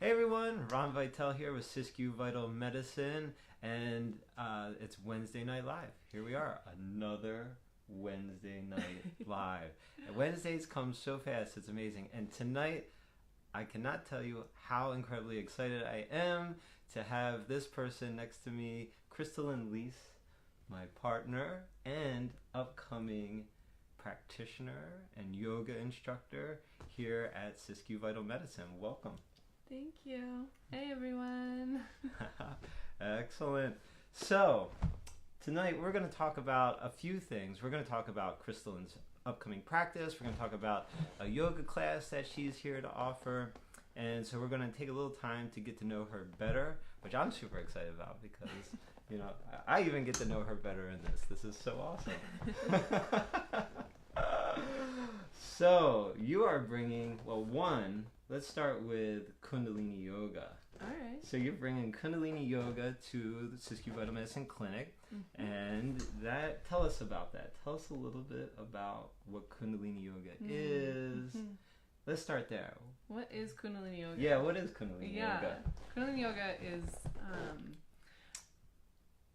Hey everyone, Ron Veitel here with Siskiyou Vital Medicine, and it's Wednesday Night Live. Here we are, another Wednesday Night Live. And Wednesdays come so fast, it's amazing. And tonight, I cannot tell you how incredibly excited I am to have this person next to me, Crystallynn Leis, my partner and upcoming practitioner and yoga instructor here at Siskiyou Vital Medicine. Welcome. Thank you. Hey everyone. Excellent. So, tonight we're going to talk about a few things. We're going to talk about Crystallynn's upcoming practice. We're going to talk about a yoga class that she's here to offer. And so we're going to take a little time to get to know her better, which I'm super excited about because, you know, I even get to know her better in this. This is so awesome. So, you are bringing, let's start with Kundalini Yoga. All right. So you're bringing Kundalini Yoga to the Siskiyou Vital Medicine Clinic, and tell us about that. Tell us a little bit about what Kundalini Yoga is. Let's start there. What is Kundalini Yoga? Yeah, what is Kundalini Yoga? Kundalini Yoga is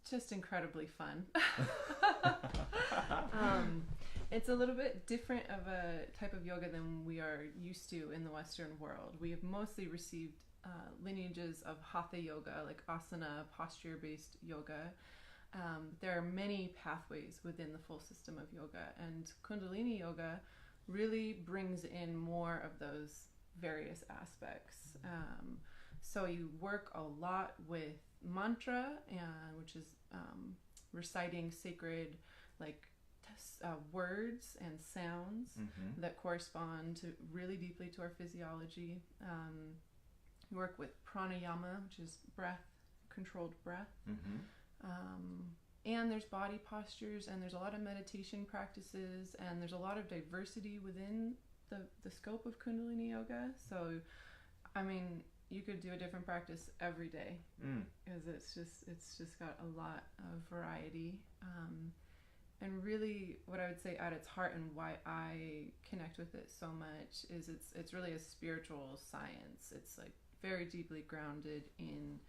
just incredibly fun. It's a little bit different of a type of yoga than we are used to in the Western world. We have mostly received lineages of Hatha yoga, like asana, posture-based yoga. There are many pathways within the full system of yoga, and Kundalini yoga really brings in more of those various aspects. So you work a lot with mantra, which is reciting sacred, words and sounds that correspond to really deeply to our physiology. We work with pranayama, which is breath, controlled breath. And there's body postures, and there's a lot of meditation practices, and there's a lot of diversity within the scope of Kundalini Yoga. So, I mean, you could do a different practice every day because it's just got a lot of variety. And really, what I would say at its heart and why I connect with it so much is it's really a spiritual science. It's like very deeply grounded in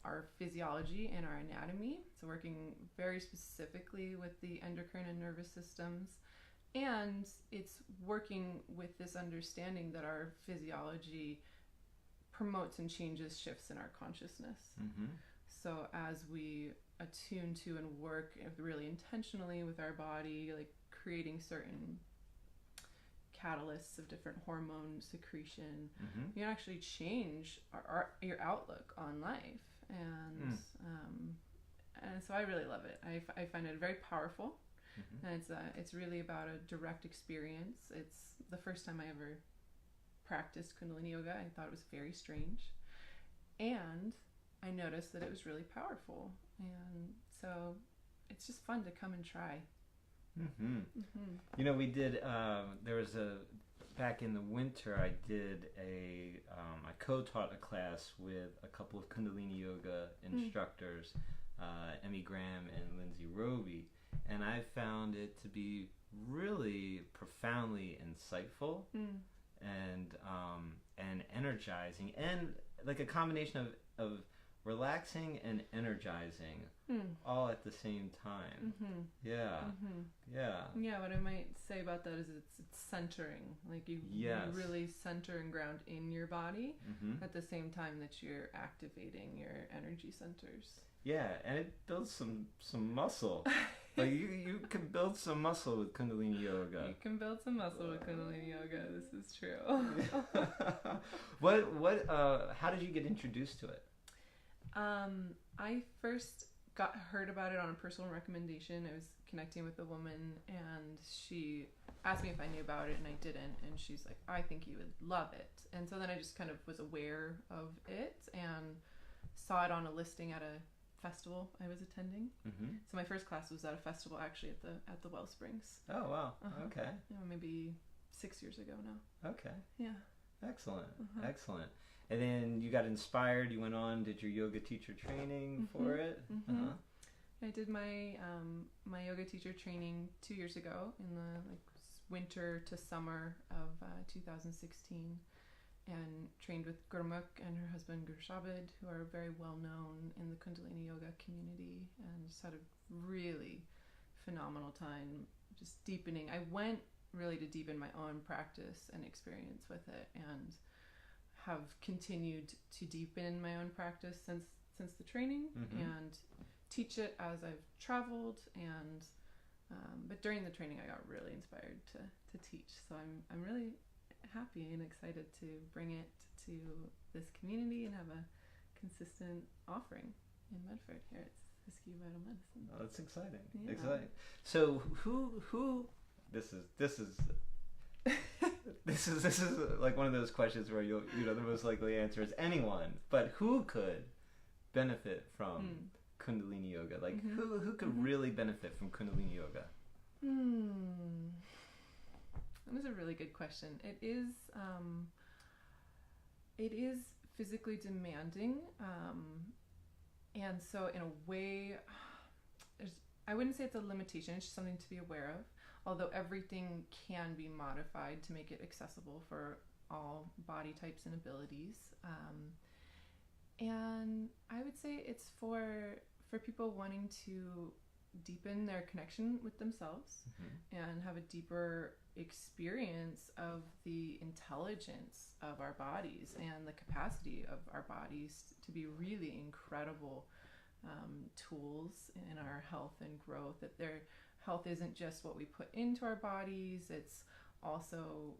our physiology and our anatomy. So working very specifically with the endocrine and nervous systems. And it's working with this understanding that our physiology promotes and changes shifts in our consciousness. So as we attune to and work really intentionally with our body, like creating certain catalysts of different hormone secretion, you can actually change your outlook on life. And so I really love it. I find it very powerful. And it's really about a direct experience. It's the first time I ever practiced Kundalini Yoga. I thought it was very strange. And I noticed that it was really powerful. And so it's just fun to come and try. You know, we did, back in the winter, I did I co-taught a class with a couple of Kundalini Yoga instructors, Emmy Graham and Lindsay Roby, and I found it to be really profoundly insightful and energizing, and like a combination of relaxing and energizing all at the same time. Yeah. What I might say about that is it's centering. Like you really center and ground in your body at the same time that you're activating your energy centers. Yeah, and it builds some muscle. Like you can build some muscle with Kundalini Yoga. You can build some muscle with Kundalini Yoga. This is true. How did you get introduced to it? I first heard about it on a personal recommendation. I was connecting with a woman, and she asked me if I knew about it, and I didn't. And she's like, "I think you would love it." And so then I just kind of was aware of it and saw it on a listing at a festival I was attending. So my first class was at a festival actually at the Wellsprings. Oh wow! Okay. Maybe 6 years ago now. Okay. Yeah. Excellent. Excellent. And then you got inspired. You went on, did your yoga teacher training for it. I did my my yoga teacher training 2 years ago in the winter to summer of 2016, and trained with Gurmukh and her husband Gurshabed, who are very well known in the Kundalini Yoga community, and just had a really phenomenal time just deepening. I went really to deepen my own practice and experience with it, and have continued to deepen my own practice since the training, and teach it as I've traveled. And but during the training, I got really inspired to teach. So I'm really happy and excited to bring it to this community and have a consistent offering in Medford here at Siskiyou Vital Medicine. Oh, that's exciting. Yeah. Exciting. So who this is this is like one of those questions where you know the most likely answer is anyone, but who could benefit from Kundalini Yoga? Like who could really benefit from Kundalini Yoga? That was a really good question. It is physically demanding, and so in a way, I wouldn't say it's a limitation. It's just something to be aware of. Although everything can be modified to make it accessible for all body types and abilities, and I would say it's for people wanting to deepen their connection with themselves and have a deeper experience of the intelligence of our bodies and the capacity of our bodies to be really incredible tools in our health and growth. That their health isn't just what we put into our bodies, it's also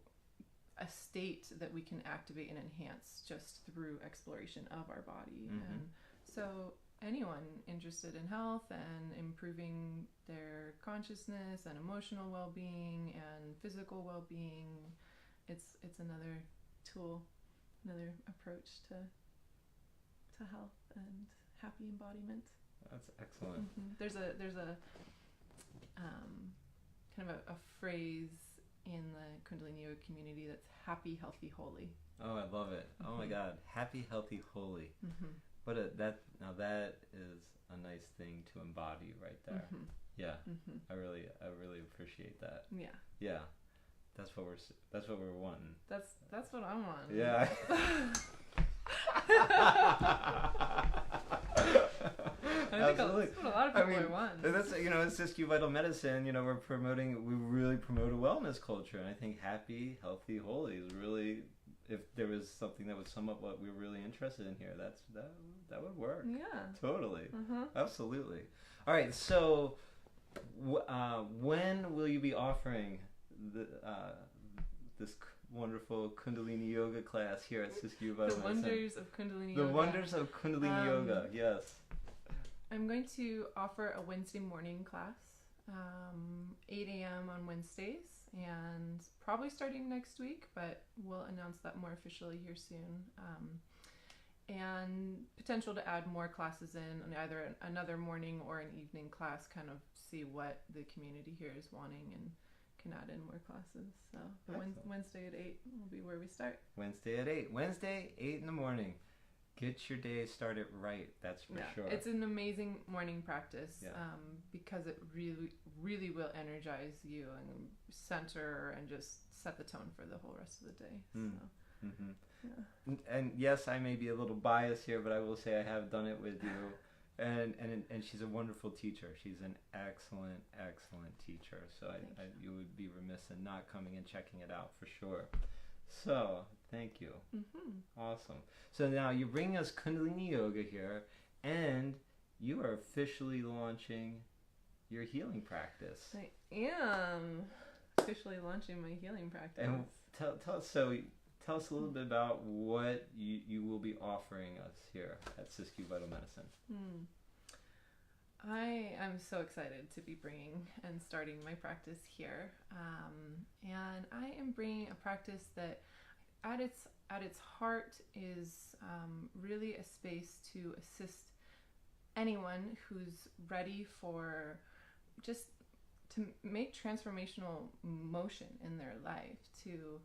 a state that we can activate and enhance just through exploration of our body. And so anyone interested in health and improving their consciousness and emotional well-being and physical well-being, it's another tool, another approach to health and happy embodiment. That's excellent. There's a kind of a phrase in the Kundalini Yoga community that's happy, healthy, holy. Oh, I love it. Oh my God, happy, healthy, holy. That is a nice thing to embody right there. Yeah, I really appreciate that. Yeah, that's what we're wanting. That's what I'm wanting. Yeah. I think that's what a lot of people want. That's, in Siskiyou Vital Medicine, we really promote a wellness culture, and I think happy, healthy, holy is really, if there was something that would sum up what we're really interested in here, that would work. Yeah. Totally. Absolutely. All right. So, when will you be offering this wonderful Kundalini Yoga class here at Siskiyou Vital Medicine? The wonders of Kundalini Yoga. The wonders of Kundalini Yoga. Yes. I'm going to offer a Wednesday morning class, 8 a.m. on Wednesdays, and probably starting next week, but we'll announce that more officially here soon. And potential to add more classes in either another morning or an evening class, kind of see what the community here is wanting, and can add in more classes. So the Wednesday at 8 will be where we start. Wednesday at 8. Wednesday, 8 in the morning. Get your day started right, that's for sure. It's an amazing morning practice, because it really, really will energize you and center and just set the tone for the whole rest of the day. So, And yes, I may be a little biased here, but I will say I have done it with you. And she's a wonderful teacher. She's an excellent, excellent teacher. So you would be remiss in not coming and checking it out for sure. So, thank you. Awesome. So now you're bringing us Kundalini Yoga here, and you are officially launching your healing practice. I am officially launching my healing practice. And tell us a little bit about what you will be offering us here at Siskiyou Vital Medicine. I am so excited to be bringing and starting my practice here, and I am bringing a practice that at its heart is really a space to assist anyone who's ready for just to make transformational motion in their life, to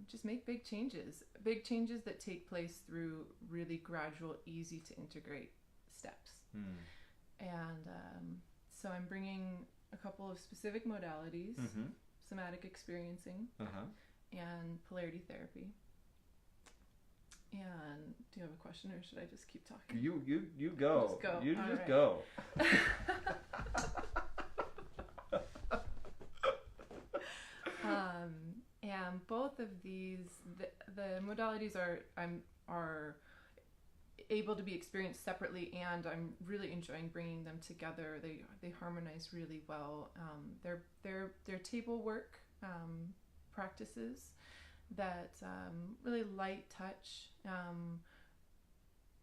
just make big changes that take place through really gradual, easy to integrate steps. And so I'm bringing a couple of specific modalities, Somatic Experiencing and Polarity Therapy. And do you have a question, or should I just keep talking? You go. Just go. You All just right. go. And both of these, the modalities are able to be experienced separately, and I'm really enjoying bringing them together. They harmonize really well. They're table work practices that really light touch,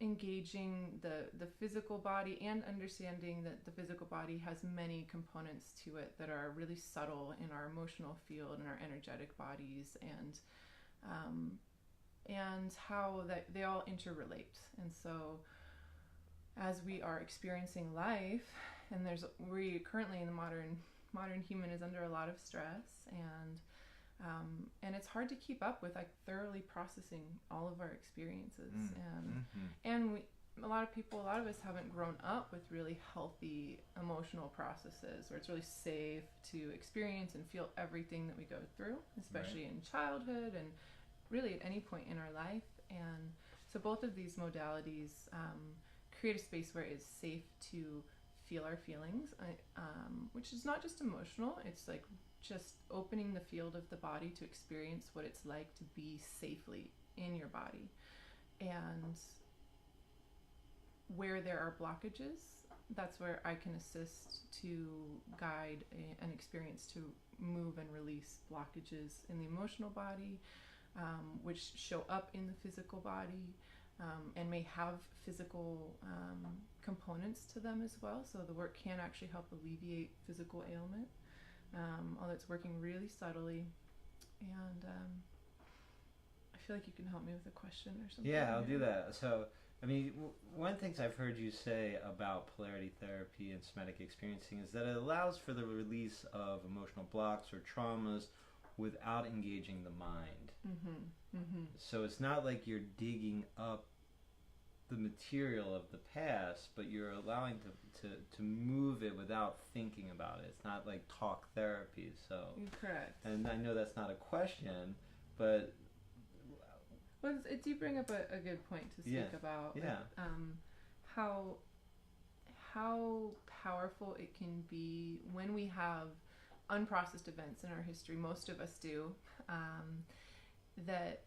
engaging the physical body and understanding that the physical body has many components to it that are really subtle in our emotional field and our energetic bodies, and how that they all interrelate. And so as we are experiencing life, and we currently in the modern human is under a lot of stress, and it's hard to keep up with, like, thoroughly processing all of our experiences. And a lot of us haven't grown up with really healthy emotional processes where it's really safe to experience and feel everything that we go through, especially in childhood and really at any point in our life. And so both of these modalities create a space where it's safe to feel our feelings, which is not just emotional, it's like just opening the field of the body to experience what it's like to be safely in your body. And where there are blockages, that's where I can assist to guide an experience to move and release blockages in the emotional body, which show up in the physical body, and may have physical components to them as well. So the work can actually help alleviate physical ailment, although it's working really subtly. And I feel like you can help me with a question or something. Yeah, I'll do that. So, I mean, one of the things I've heard you say about polarity therapy and somatic experiencing is that it allows for the release of emotional blocks or traumas without engaging the mind. So it's not like you're digging up the material of the past, but you're allowing to move it without thinking about it. It's not like talk therapy. So correct. And I know that's not a question, but well, you bring up a good point to speak about. How powerful it can be when we have unprocessed events in our history. Most of us do. That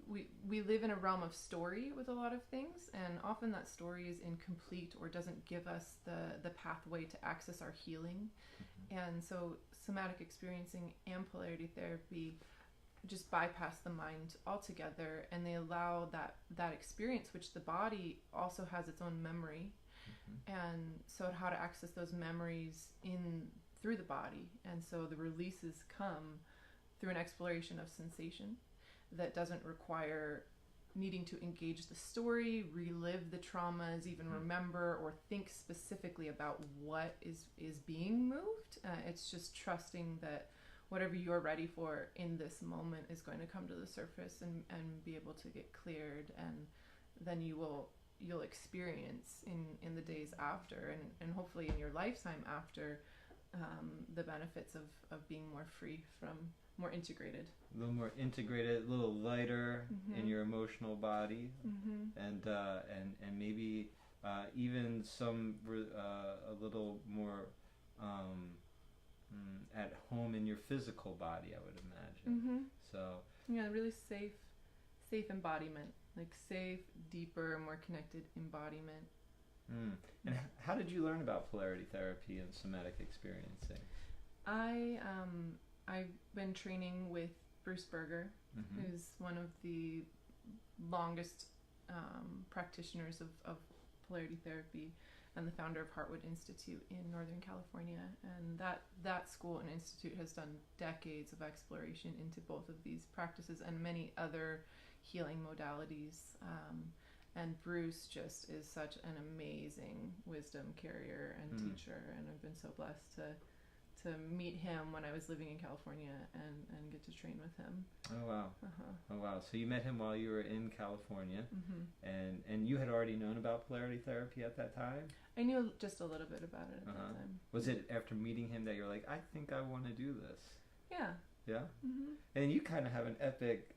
we live in a realm of story with a lot of things, and often that story is incomplete or doesn't give us the pathway to access our healing. And so somatic experiencing and polarity therapy just bypass the mind altogether, and they allow that experience, which the body also has its own memory, and so how to access those memories through the body. And so the releases come through an exploration of sensation that doesn't require needing to engage the story, relive the traumas, even remember or think specifically about what is being moved. It's just trusting that whatever you're ready for in this moment is going to come to the surface and be able to get cleared, and then you'll experience in the days after, and hopefully in your lifetime after, the benefits of being more free from, more integrated. A little more integrated, a little lighter in your emotional body, and maybe even a little more at home in your physical body, I would imagine. So yeah, really safe embodiment, like safe, deeper, more connected embodiment. And how did you learn about polarity therapy and somatic experiencing? I've been training with Bruce Berger, who's one of the longest practitioners of polarity therapy and the founder of Heartwood Institute in Northern California. And that school and institute has done decades of exploration into both of these practices and many other healing modalities. And Bruce just is such an amazing wisdom carrier and teacher, and I've been so blessed to meet him when I was living in California and get to train with him. Oh wow. Oh wow. So you met him while you were in California, and you had already known about polarity therapy at that time? I knew just a little bit about it at that time. Was it after meeting him that you're like, I think I want to do this? Yeah. Yeah? And you kind of have an epic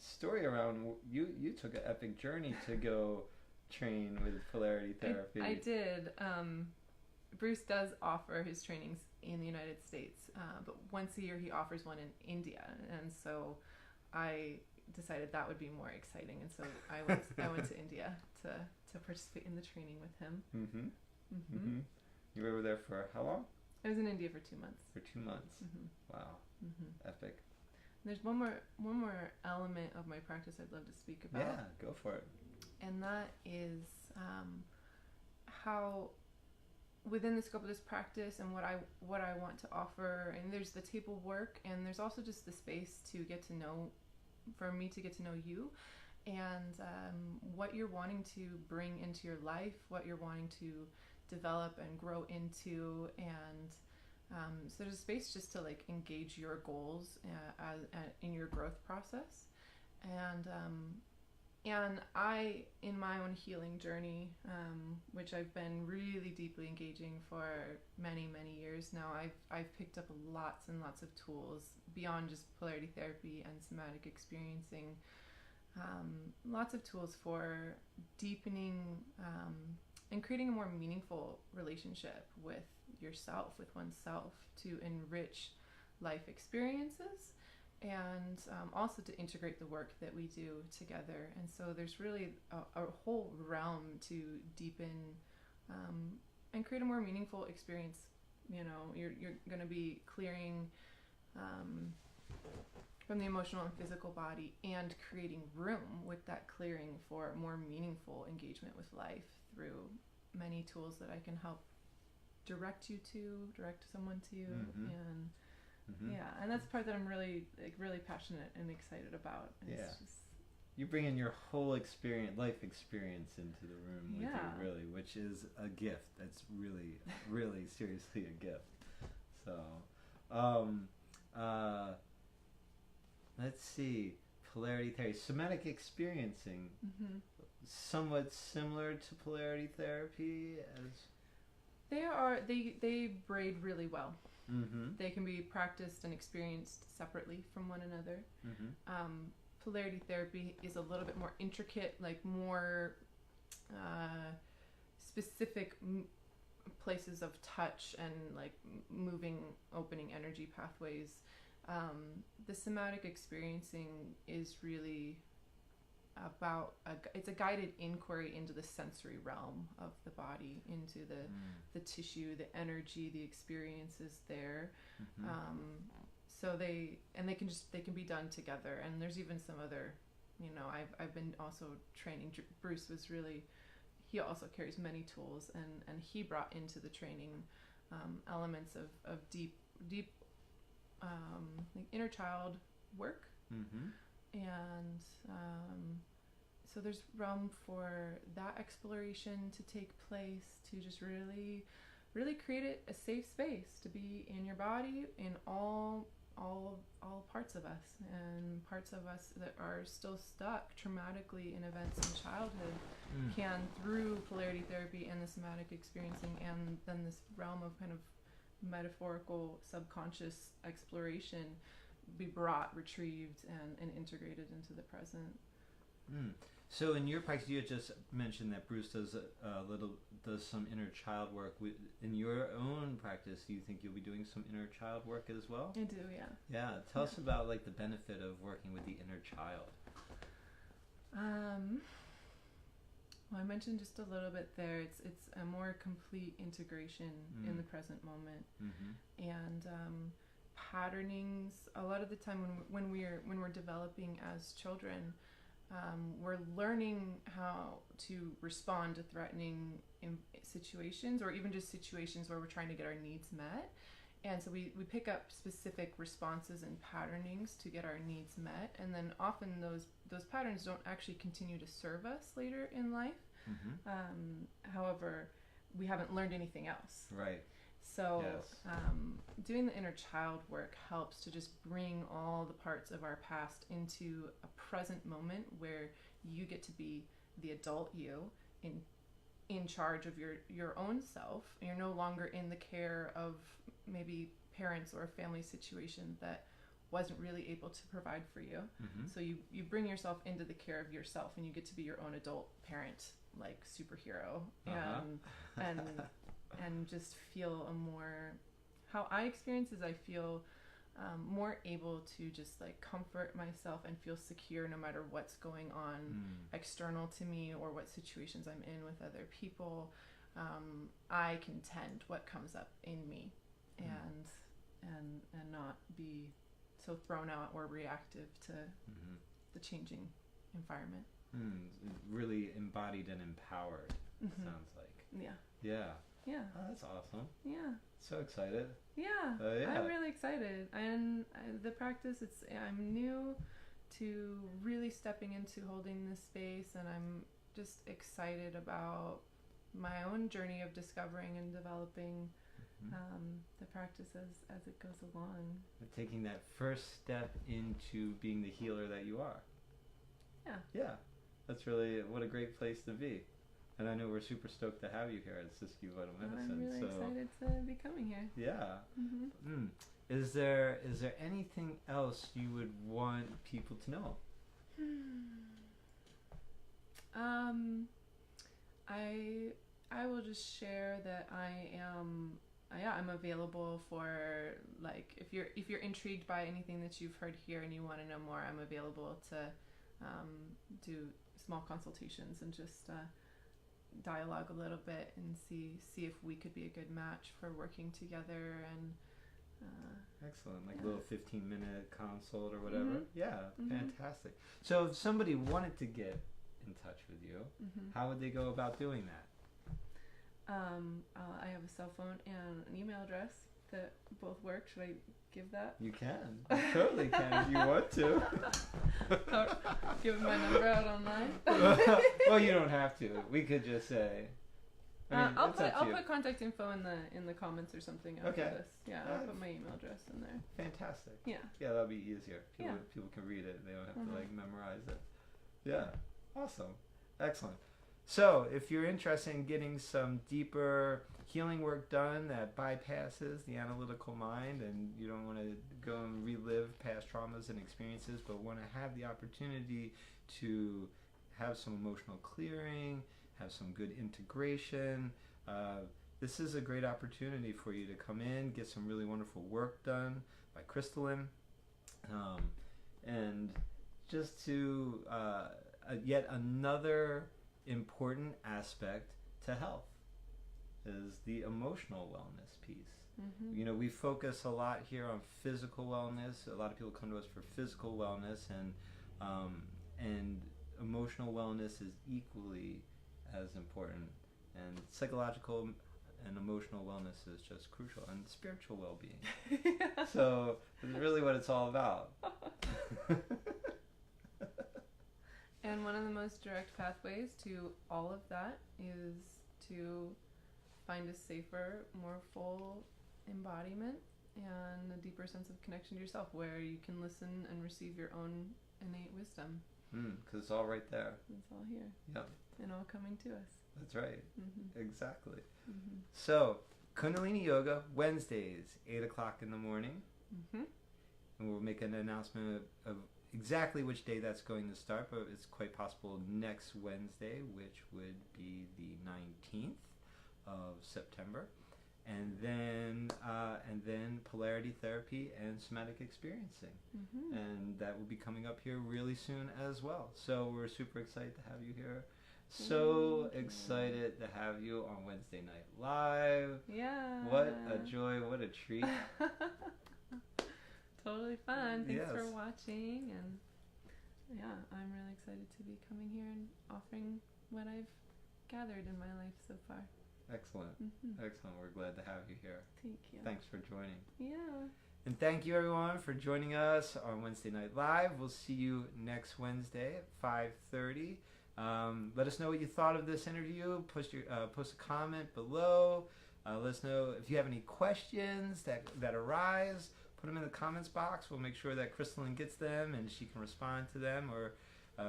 story around you took an epic journey to go train with Polarity Therapy. I did. Bruce does offer his trainings in the United States, but once a year he offers one in India, and so I decided that would be more exciting, and so I went to India to participate in the training with him. You were there for how long? I was in India for 2 months. For 2 months. Wow. Epic. There's one more element of my practice I'd love to speak about. Yeah, go for it. And that is how within the scope of this practice and what I want to offer, and there's the table work, and there's also just the space to get to know, for me to get to know you, and what you're wanting to bring into your life, what you're wanting to develop and grow into, and so there's a space just to like engage your goals in your growth process, and I, in my own healing journey, which I've been really deeply engaging for many years now, I've picked up lots and lots of tools beyond just Polarity Therapy and Somatic Experiencing, lots of tools for deepening and creating a more meaningful relationship with yourself, with oneself, to enrich life experiences, and also to integrate the work that we do together. And so there's really a whole realm to deepen and create a more meaningful experience. You know, you're going to be clearing from the emotional and physical body, and creating room with that clearing for more meaningful engagement with life through many tools that I can help direct someone to, and and that's the part that I'm really passionate and excited about. It's just, you bring in your whole life experience into the room with you, really, which is a gift. That's really seriously a gift. So let's see, Polarity Therapy, Somatic Experiencing, somewhat similar to Polarity Therapy as they braid really well. They can be practiced and experienced separately from one another. Polarity Therapy is a little bit more intricate, like more specific places of touch and like moving, opening energy pathways. The Somatic Experiencing is really about it's a guided inquiry into the sensory realm of the body, into the tissue, the energy, the experiences there. So they can be done together, and there's even some other, I've been also training. Bruce he also carries many tools, and he brought into the training elements of deep like inner child work. And so there's realm for that exploration to take place, to just really create a safe space to be in your body, in all parts of us, and parts of us that are still stuck traumatically in events in childhood can, through Polarity Therapy and the Somatic Experiencing, and then this realm of kind of metaphorical subconscious exploration, be brought, retrieved, and integrated into the present. So in your practice, you had just mentioned that Bruce does some inner child work. In your own practice, do you think you'll be doing some inner child work as well? I do, yeah. Yeah, tell us about like the benefit of working with the inner child. Well, I mentioned just a little bit there. It's a more complete integration in the present moment, and patternings. A lot of the time when we're developing as children, we're learning how to respond to threatening situations, or even just situations where we're trying to get our needs met. And so we pick up specific responses and patternings to get our needs met, and then often those patterns don't actually continue to serve us later in life. However, we haven't learned anything else. Right. So doing the inner child work helps to just bring all the parts of our past into a present moment where you get to be the adult you in charge of your own self. You're no longer in the care of maybe parents or a family situation that wasn't really able to provide for you. So you bring yourself into the care of yourself, and you get to be your own adult parent, like superhero, and just feel a more, how I experience is I feel more able to just like comfort myself and feel secure no matter what's going on external to me or what situations I'm in with other people. I can tend what comes up in me and not be so thrown out or reactive to the changing environment. Really embodied and empowered, it sounds like. Yeah. Oh, that's awesome. Yeah. So excited. Yeah. I'm really excited. And the practice, I'm new to really stepping into holding this space, and I'm just excited about my own journey of discovering and developing the practice as it goes along. Taking that first step into being the healer that you are. Yeah. That's really, what a great place to be. And I know we're super stoked to have you here at Siskiyou Vital Medicine. I'm really excited to be coming here. Yeah. Is there anything else you would want people to know? I will just share that I'm available for, like, if you're intrigued by anything that you've heard here and you want to know more, I'm available to do small consultations and just dialogue a little bit and see if we could be a good match for working together. And excellent, like a little 15-minute consult or whatever. Fantastic. So if somebody wanted to get in touch with you, how would they go about doing that? I have a cell phone and an email address that both work. Should I give that? You can. You totally can if you want to. Give my number out online? Well, you don't have to. We could just say. I'll put contact info in the comments or something after this. Yeah, I'll put my email address in there. Fantastic. Yeah. Yeah, that'll be easier. People can read it. They don't have to like memorize it. Yeah. Awesome. Excellent. So, if you're interested in getting some deeper healing work done that bypasses the analytical mind, and you don't want to go and relive past traumas and experiences, but want to have the opportunity to have some emotional clearing, have some good integration, this is a great opportunity for you to come in, get some really wonderful work done by Crystallynn, and just to yet another important aspect to health is the emotional wellness piece. You know, we focus a lot here on physical wellness. A lot of people come to us for physical wellness, and emotional wellness is equally as important. And psychological and emotional wellness is just crucial, and spiritual well-being. So it's really what it's all about. And one of the most direct pathways to all of that is to find a safer, more full embodiment and a deeper sense of connection to yourself, where you can listen and receive your own innate wisdom. Because it's all right there. It's all here. Yep. And all coming to us. That's right. Exactly. So, Kundalini Yoga, Wednesdays, 8 o'clock in the morning. And we'll make an announcement of exactly which day that's going to start, but it's quite possible next Wednesday, which would be the 19th of September. And then Polarity Therapy and Somatic Experiencing. And that will be coming up here really soon as well. So we're super excited to have you here. So excited to have you on Wednesday Night Live. Yeah. What a joy, what a treat. Totally fun. Thanks for watching. And yeah, I'm really excited to be coming here and offering what I've gathered in my life so far. Excellent. Excellent. We're glad to have you here. Thank you. Thanks for joining. Yeah. And thank you everyone for joining us on Wednesday Night Live. We'll see you next Wednesday at 5:30. Let us know what you thought of this interview. Post a comment below. Let us know if you have any questions that arise. Put them in the comments box. We'll make sure that Crystallynn gets them and she can respond to them, or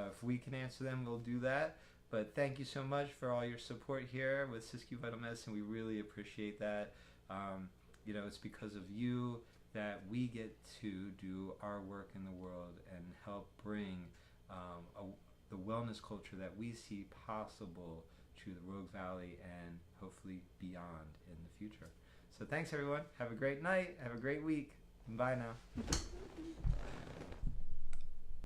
if we can answer them, we'll do that. But thank you so much for all your support here with Siskiyou Vital Medicine. We really appreciate that. You know, it's because of you that we get to do our work in the world and help bring the wellness culture that we see possible to the Rogue Valley and hopefully beyond in the future. So thanks everyone. Have a great night. Have a great week. Bye now.